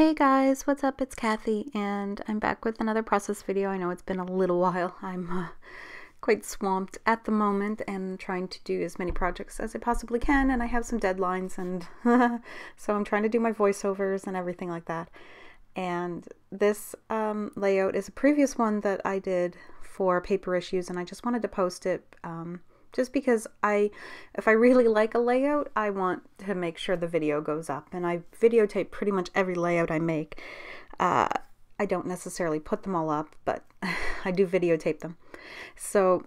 Hey guys, what's up? It's Kathy and I'm back with another process video. I know it's been a little while. I'm quite swamped at the moment and trying to do as many projects as I possibly can, and I have some deadlines, and so I'm trying to do my voiceovers and everything like that. And this layout is a previous one that I did for paper issues, and I just wanted to post it just because if I really like a layout, I want to make sure the video goes up, and I videotape pretty much every layout I make. I don't necessarily put them all up, but I do videotape them. So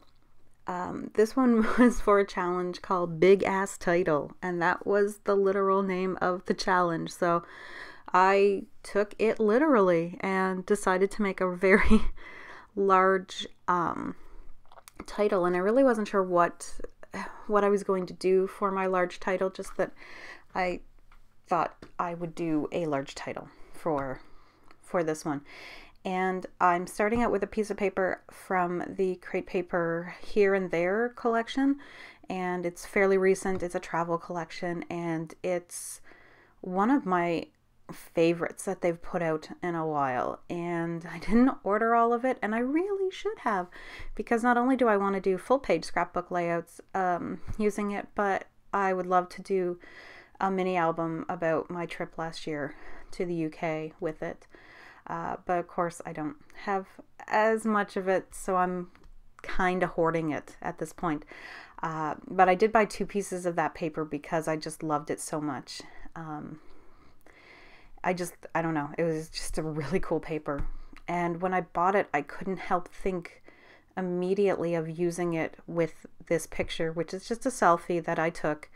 this one was for a challenge called Big Ass Title, and that was the literal name of the challenge. So I took it literally and decided to make a very large title, and I really wasn't sure what I was going to do for my large title, just that I thought I would do a large title for this one. And I'm starting out with a piece of paper from the Crate Paper Here and There collection, and it's fairly recent. It's a travel collection, and it's one of my favorites that they've put out in a while, and I didn't order all of it, and I really should have, because not only do I want to do full page scrapbook layouts using it, but I would love to do a mini album about my trip last year to the UK with it, but of course I don't have as much of it, so I'm kind of hoarding it at this point. But I did buy 2 pieces of that paper because I just loved it so much. I don't know, it was just a really cool paper. And when I bought it, I couldn't help think immediately of using it with this picture, which is just a selfie that I took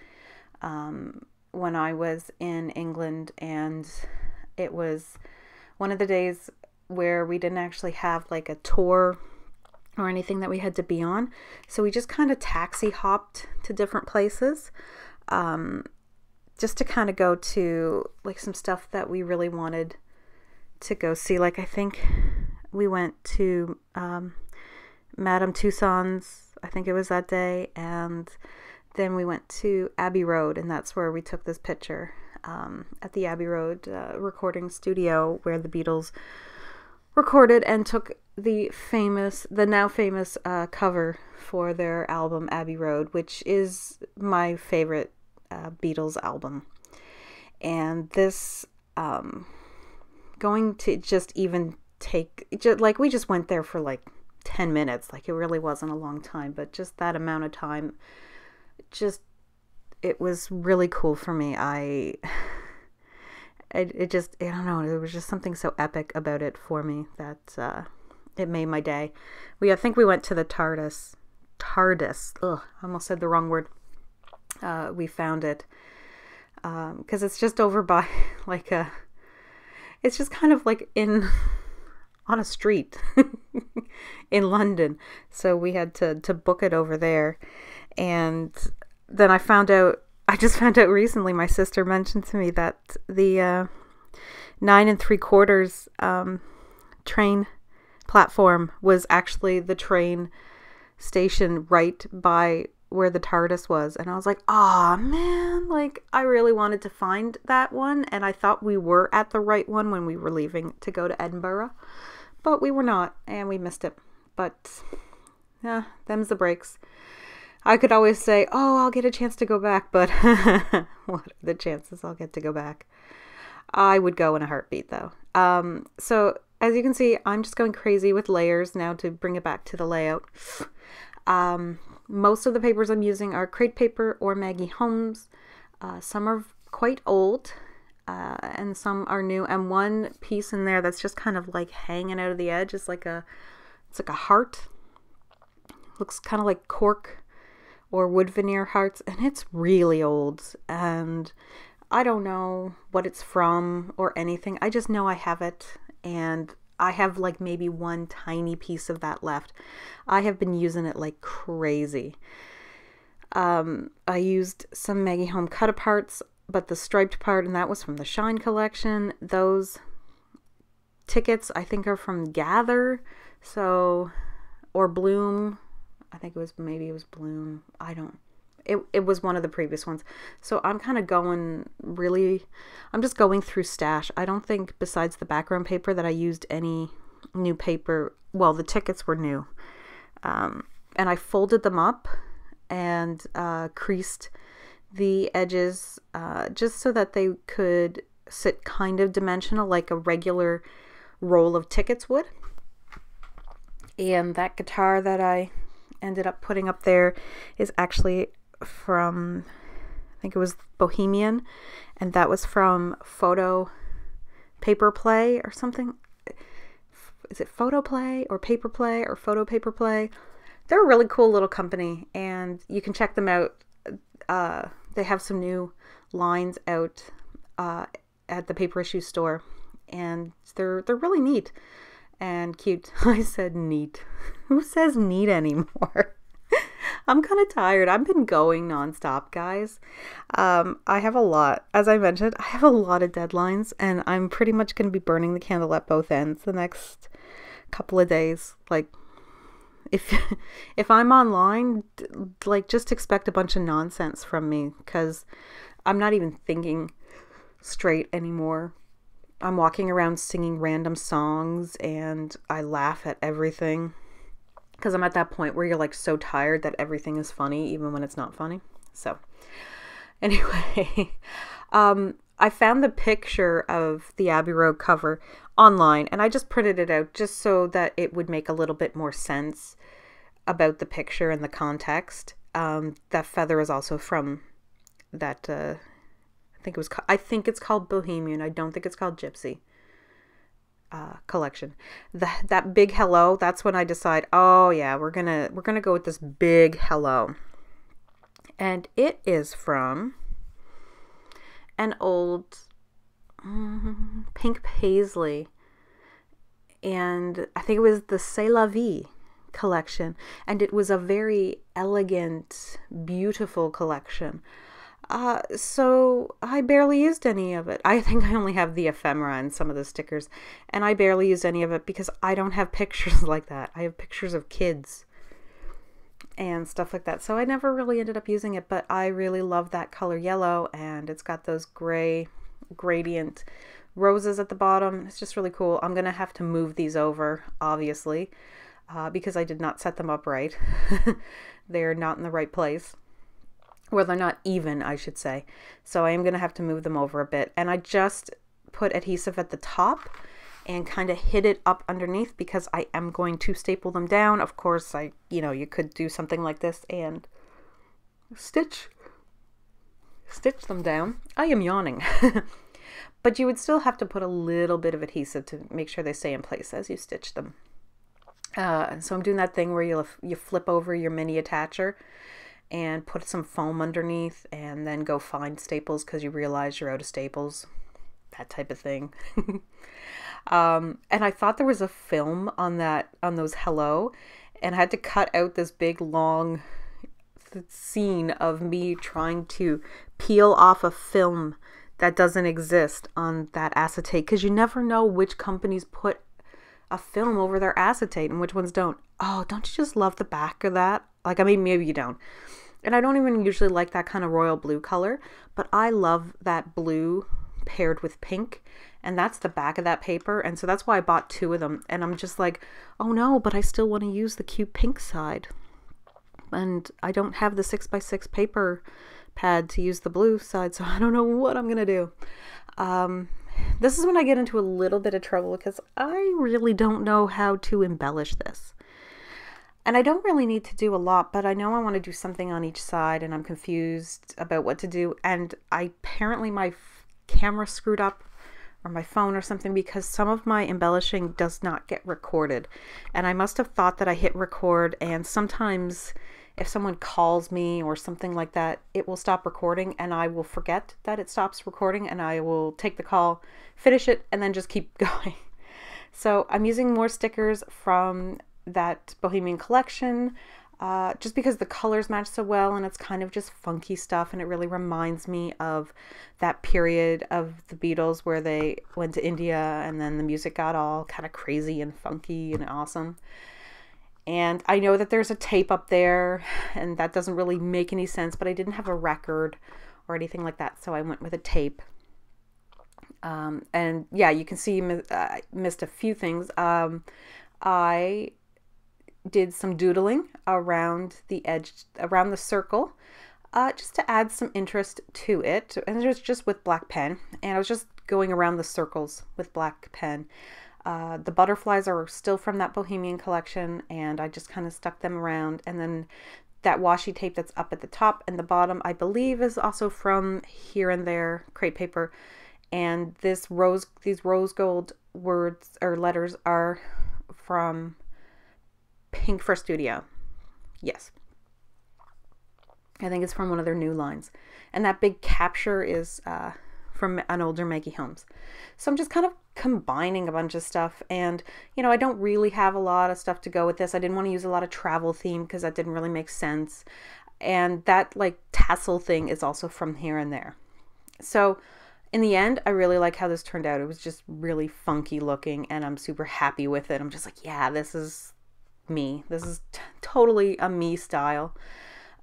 when I was in England. And it was one of the days where we didn't actually have like a tour or anything that we had to be on. So we just kind of taxi hopped to different places. Just to kind of go to like some stuff that we really wanted to go see. Like I think we went to Madame Tussauds, I think it was that day, and then we went to Abbey Road, and that's where we took this picture at the Abbey Road recording studio where the Beatles recorded and took the now famous cover for their album Abbey Road, which is my favorite Beatles album. And this going to just even like we just went there for like 10 minutes, like it really wasn't a long time, but just that amount of time, it was really cool for me. I don't know, there was just something so epic about it for me that it made my day. I think we went to the TARDIS. Ugh, I almost said the wrong word. We found it because it's just over by like it's just kind of like on a street in London, so we had to book it over there. And then I just found out recently, my sister mentioned to me that the 9 3/4 train platform was actually the train station right by where the TARDIS was. And I was like, oh man, like I really wanted to find that one, and I thought we were at the right one when we were leaving to go to Edinburgh, but we were not, and we missed it. But yeah, them's the breaks. I could always say, oh, I'll get a chance to go back, but what are the chances I'll get to go back? I would go in a heartbeat though. So as you can see, I'm just going crazy with layers now to bring it back to the layout. Most of the papers I'm using are Crate Paper or Maggie Holmes. Some are quite old, and some are new. And one piece in there that's just kind of like hanging out of the edge is it's like a heart. Looks kind of like cork or wood veneer hearts, and it's really old. And I don't know what it's from or anything. I just know I have it, and I have like maybe one tiny piece of that left. I have been using it like crazy. I used some Maggie Home cut-aparts, but the striped part, and that was from the Shine collection. Those tickets I think are from Gather, or Bloom. I think maybe it was Bloom. It was one of the previous ones. So I'm kind of going really, I'm just going through stash. I don't think besides the background paper that I used any new paper. Well, the tickets were new. And I folded them up and creased the edges just so that they could sit kind of dimensional like a regular roll of tickets would. And that guitar that I ended up putting up there is actually from, I think it was Bohemian, and that was from Photo Paper Play or something. Is it Photo Play or Paper Play or Photo Paper Play? They're a really cool little company, and you can check them out. They have some new lines out at the paper issue store, and they're really neat and cute. I said neat. Who says neat anymore? I'm kind of tired. I've been going nonstop, guys. I have a lot, as I mentioned, I have a lot of deadlines, and I'm pretty much going to be burning the candle at both ends the next couple of days. Like, if I'm online, like, just expect a bunch of nonsense from me, because I'm not even thinking straight anymore. I'm walking around singing random songs, and I laugh at everything because I'm at that point where you're like so tired that everything is funny even when it's not funny. So anyway, I found the picture of the Abbey Road cover online, and I just printed it out just so that it would make a little bit more sense about the picture and the context. That feather is also from that I think it's called Bohemian. I don't think it's called Gypsy collection. That big hello, that's when I decide, oh yeah, we're gonna go with this big hello. And it is from an old pink paisley, and I think it was the C'est La Vie collection, and it was a very elegant, beautiful collection. So I barely used any of it. I think I only have the ephemera and some of the stickers, and I barely used any of it because I don't have pictures like that. I have pictures of kids and stuff like that. So I never really ended up using it, but I really love that color yellow, and it's got those gray gradient roses at the bottom. It's just really cool. I'm going to have to move these over, obviously, because I did not set them up right. They're not in the right place. Well, they're not even, I should say. So I am going to have to move them over a bit. And I just put adhesive at the top and kind of hid it up underneath because I am going to staple them down. Of course, you could do something like this and stitch them down. I am yawning. But you would still have to put a little bit of adhesive to make sure they stay in place as you stitch them. So I'm doing that thing where you flip over your mini attacher and put some foam underneath, and then go find staples because you realize you're out of staples, that type of thing. And I thought there was a film on those hello, and I had to cut out this big long scene of me trying to peel off a film that doesn't exist on that acetate, because you never know which companies put a film over their acetate and which ones don't. Oh, don't you just love the back of that? Like, I mean, maybe you don't. And I don't even usually like that kind of royal blue color, but I love that blue paired with pink, and that's the back of that paper. And so that's why I bought 2 of them. And I'm just like, oh no, but I still want to use the cute pink side. And I don't have the 6x6 paper pad to use the blue side, so I don't know what I'm going to do. This is when I get into a little bit of trouble because I really don't know how to embellish this. And I don't really need to do a lot, but I know I want to do something on each side, and I'm confused about what to do. And apparently my camera screwed up, or my phone or something, because some of my embellishing does not get recorded. And I must have thought that I hit record, and sometimes if someone calls me or something like that, it will stop recording, and I will forget that it stops recording, and I will take the call, finish it, and then just keep going. So I'm using more stickers from that Bohemian collection, just because the colors match so well, and it's kind of just funky stuff, and it really reminds me of that period of the Beatles where they went to India and then the music got all kind of crazy and funky and awesome. And I know that there's a tape up there, and that doesn't really make any sense, but I didn't have a record or anything like that, so I went with a tape. And yeah, you can see I missed a few things. I did some doodling around the edge, around the circle, just to add some interest to it. And it was just with black pen, and I was just going around the circles with black pen. The butterflies are still from that Bohemian collection, and I just kind of stuck them around. And then that washi tape that's up at the top and the bottom, I believe, is also from Here and There crepe paper. And these rose gold words or letters are from Pink for Studio. Yes. I think it's from one of their new lines. And that big capture is from an older Maggie Holmes. So I'm just kind of combining a bunch of stuff. And, you know, I don't really have a lot of stuff to go with this. I didn't want to use a lot of travel theme because that didn't really make sense. And that like tassel thing is also from Here and There. So in the end, I really like how this turned out. It was just really funky looking, and I'm super happy with it. I'm just like, yeah, this is me. This is totally a me style.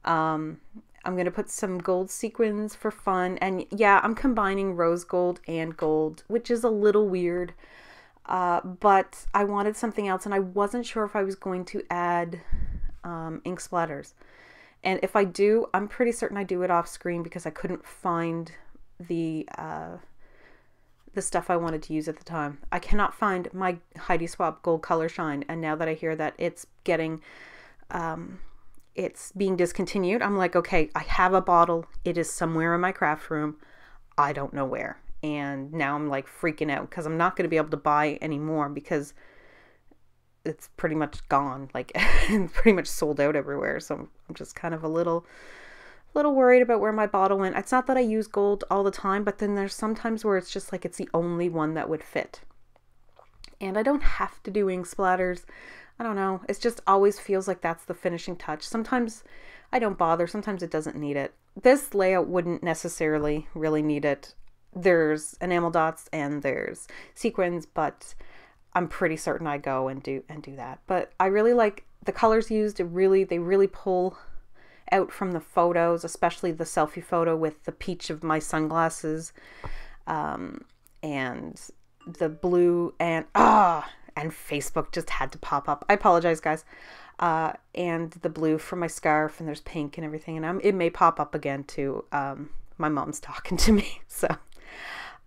I'm going to put some gold sequins for fun. And yeah, I'm combining rose gold and gold, which is a little weird. But I wanted something else, and I wasn't sure if I was going to add ink splatters. And if I do, I'm pretty certain I do it off screen because I couldn't find the stuff I wanted to use at the time. I cannot find my Heidi Swapp Gold Color Shine, and now that I hear that it's getting it's being discontinued, I'm like, okay, I have a bottle. It is somewhere in my craft room. I don't know where. And now I'm like freaking out because I'm not going to be able to buy any more because it's pretty much gone. Like it's pretty much sold out everywhere. So I'm just kind of a little worried about where my bottle went. It's not that I use gold all the time, but then there's sometimes where it's just like it's the only one that would fit. And I don't have to do ink splatters. I don't know. It just always feels like that's the finishing touch. Sometimes I don't bother. Sometimes it doesn't need it. This layout wouldn't necessarily really need it. There's enamel dots and there's sequins, but I'm pretty certain I go and do that. But I really like the colors used. They really pull out from the photos, especially the selfie photo with the peach of my sunglasses, and the blue, and Facebook just had to pop up. I apologize, guys. And the blue from my scarf, and there's pink and everything, and it may pop up again too. My mom's talking to me, so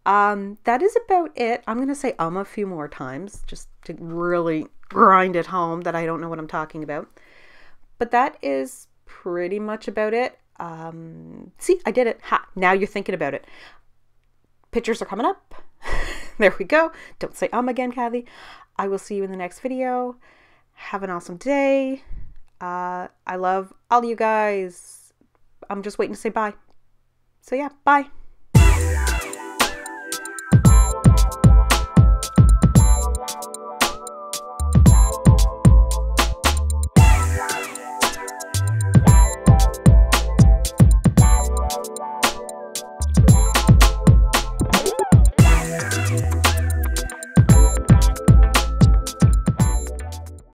that is about it. I'm gonna say a few more times just to really grind it home that I don't know what I'm talking about. But that is pretty much about it. See, I did it. Ha! Now you're thinking about it. Pictures are coming up. There we go. Don't say again, Kathy. I will see you in the next video. Have an awesome day. I love all you guys. I'm just waiting to say bye. So yeah, bye.